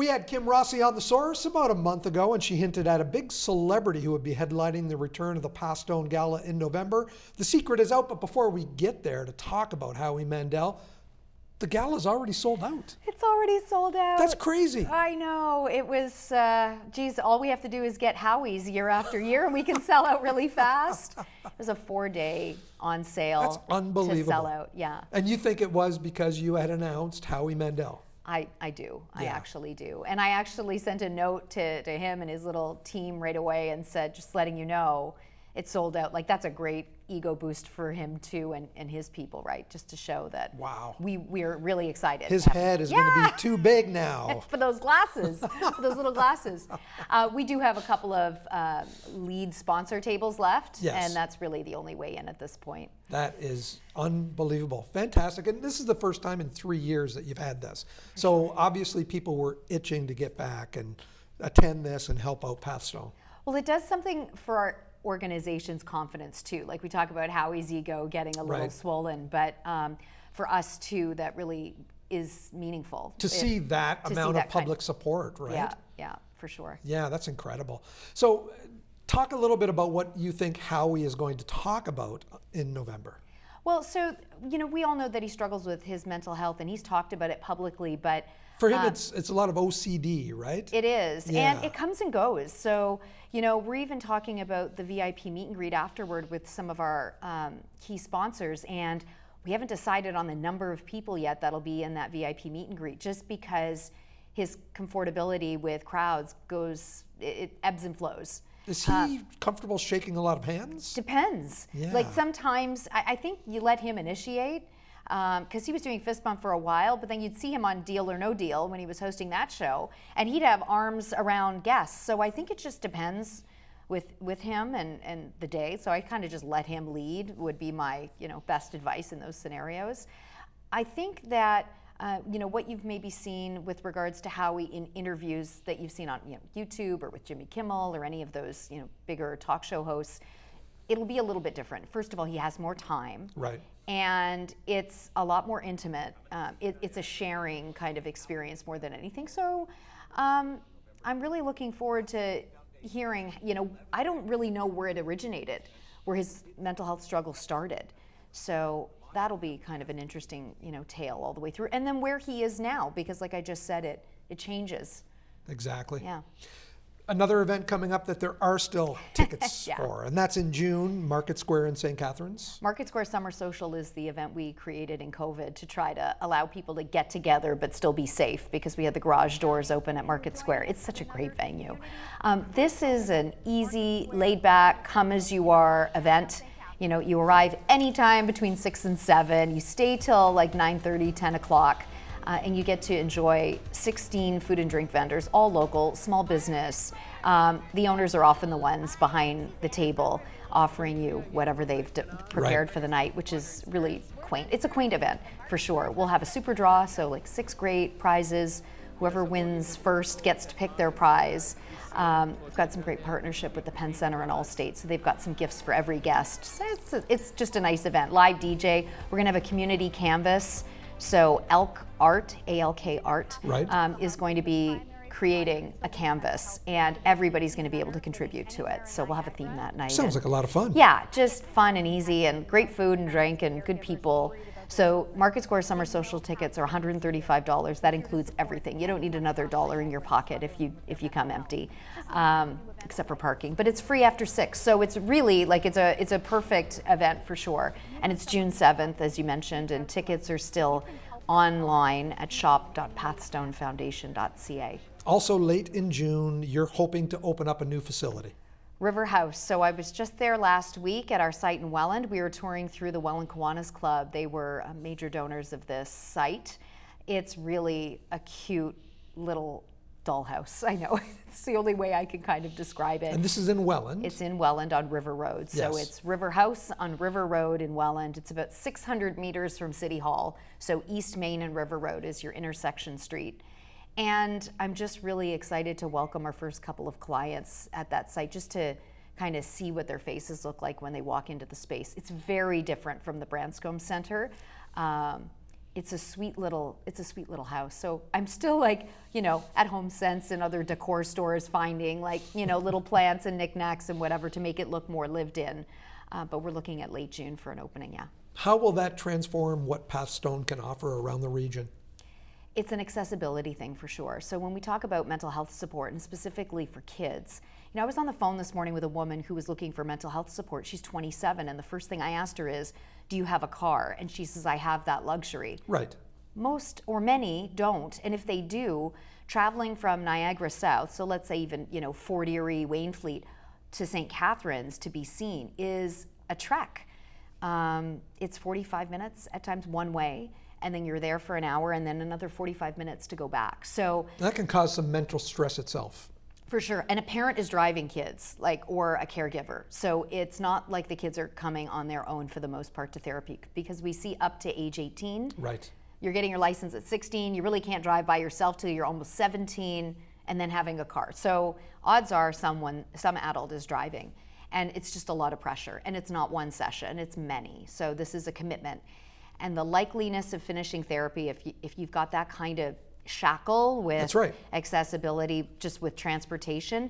We had Kim Rossi on The Source about a month ago, and she hinted at a big celebrity who would be headlining the return of the Pathstone Gala in November. The secret is out, but before we get there to talk about Howie Mandel, the gala's already sold out. It's already sold out. That's crazy. I know. It was, geez, all we have to do is get Howie's year after year and we can sell out really fast. It was a 4-day on sale. That's unbelievable. To sell out, yeah. And you think it was because you had announced Howie Mandel? I do. Yeah. I actually do. And I actually sent a note to him and his little team right away and said, just letting you know, it's sold out. Like, that's a great ego boost for him too and his people, right? Just to show that wow, we're really excited. His head is going to be too big now. For those glasses, for those little glasses. We do have a couple of lead sponsor tables left, yes. And that's really the only way in at this point. That is unbelievable. Fantastic. And this is the first time in 3 years that you've had this. So obviously people were itching to get back and attend this and help out Pathstone. Well, it does something for our organization's confidence too. Like we talk about Howie's ego getting a little swollen, but for us too, that really is meaningful. To see that amount of public support, right? Yeah, for sure. Yeah, that's incredible. So talk a little bit about what you think Howie is going to talk about in November. Well, so, we all know that he struggles with his mental health and he's talked about it publicly, but for him, it's a lot of OCD, right? It is, yeah. And it comes and goes. So, we're even talking about the VIP meet and greet afterward with some of our key sponsors, and we haven't decided on the number of people yet that'll be in that VIP meet and greet, just because his comfortability with crowds it ebbs and flows. Is he comfortable shaking a lot of hands? Depends. Yeah. Like sometimes, I think you let him initiate, because he was doing fist bump for a while, but then you'd see him on Deal or No Deal when he was hosting that show, and he'd have arms around guests. So I think it just depends with him and the day. So I kind of just let him lead would be my best advice in those scenarios. I think that what you've maybe seen with regards to Howie in interviews that you've seen on YouTube or with Jimmy Kimmel or any of those bigger talk show hosts, it'll be a little bit different. First of all, he has more time. Right. And it's a lot more intimate. It's a sharing kind of experience more than anything. So I'm really looking forward to hearing, I don't really know where it originated, where his mental health struggle started. So that'll be kind of an interesting, tale all the way through. And then where he is now, because like I just said, it changes. Exactly. Yeah. Another event coming up that there are still tickets yeah. for, and that's in June, Market Square in St. Catharines. Market Square Summer Social is the event we created in COVID to try to allow people to get together but still be safe, because we had the garage doors open at Market Square. It's such a great venue. This is an easy, laid-back, come-as-you-are event. You arrive anytime between 6 and 7. You stay till like 9:30, 10 o'clock. And you get to enjoy 16 food and drink vendors, all local, small business. The owners are often the ones behind the table offering you whatever they've prepared for the night, which is really quaint. It's a quaint event for sure. We'll have a super draw, so like 6 great prizes. Whoever wins first gets to pick their prize. We've got some great partnership with the Penn Center and Allstate, so they've got some gifts for every guest. So it's just a nice event. Live DJ. We're gonna have a community canvas. So Elk Art, ALK Art, right. Is going to be creating a canvas, and everybody's going to be able to contribute to it. So we'll have a theme that night. Sounds like a lot of fun. Yeah, just fun and easy, and great food and drink and good people. So Market Square Summer Social tickets are $135. That includes everything. You don't need another dollar in your pocket if you come empty, except for parking. But it's free after 6, so it's really like it's a perfect event for sure. And it's June 7th, as you mentioned, and tickets are still online at shop.pathstonefoundation.ca. Also late in June, you're hoping to open up a new facility. River House. So I was just there last week at our site in Welland. We were touring through the Welland Kiwanis Club. They were major donors of this site. It's really a cute little dollhouse. I know, it's the only way I can kind of describe it. And this is in Welland? It's in Welland on River Road. So yes. It's River House on River Road in Welland. It's about 600 meters from City Hall. So East Main and River Road is your intersection street. And I'm just really excited to welcome our first couple of clients at that site, just to kind of see what their faces look like when they walk into the space. It's very different from the Branscombe Center. it's a sweet little house. So I'm still like, at Home Sense and other decor stores finding like, little plants and knickknacks and whatever to make it look more lived in. But we're looking at late June for an opening, yeah. How will that transform what Pathstone can offer around the region? It's an accessibility thing for sure. So when we talk about mental health support, and specifically for kids, I was on the phone this morning with a woman who was looking for mental health support. She's 27, and the first thing I asked her is, do you have a car? And she says, I have that luxury. Right. Most or many don't, and if they do, traveling from Niagara South, so let's say even, Fort Erie, Wainfleet, to St. Catharines to be seen is a trek. It's 45 minutes, at times one way, and then you're there for an hour and then another 45 minutes to go back. So that can cause some mental stress itself. For sure. And a parent is driving kids, or a caregiver. So it's not like the kids are coming on their own for the most part to therapy, because we see up to age 18. Right. You're getting your license at 16. You really can't drive by yourself till you're almost 17 and then having a car. So odds are some adult is driving. And it's just a lot of pressure. And it's not one session, it's many. So this is a commitment. And the likeliness of finishing therapy, if you've got that kind of shackle with That's right. accessibility, just with transportation,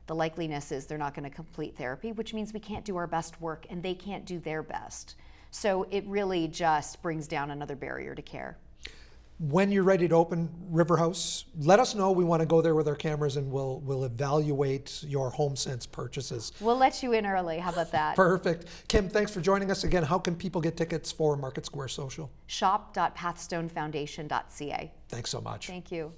the likeliness is they're not going to complete therapy, which means we can't do our best work and they can't do their best. So it really just brings down another barrier to care. When you're ready to open River House, let us know. We want to go there with our cameras and we'll evaluate your Home Sense purchases. We'll let you in early. How about that? Perfect. Kim, thanks for joining us again. How can people get tickets for Market Square Social? Shop.pathstonefoundation.ca. Thanks so much. Thank you.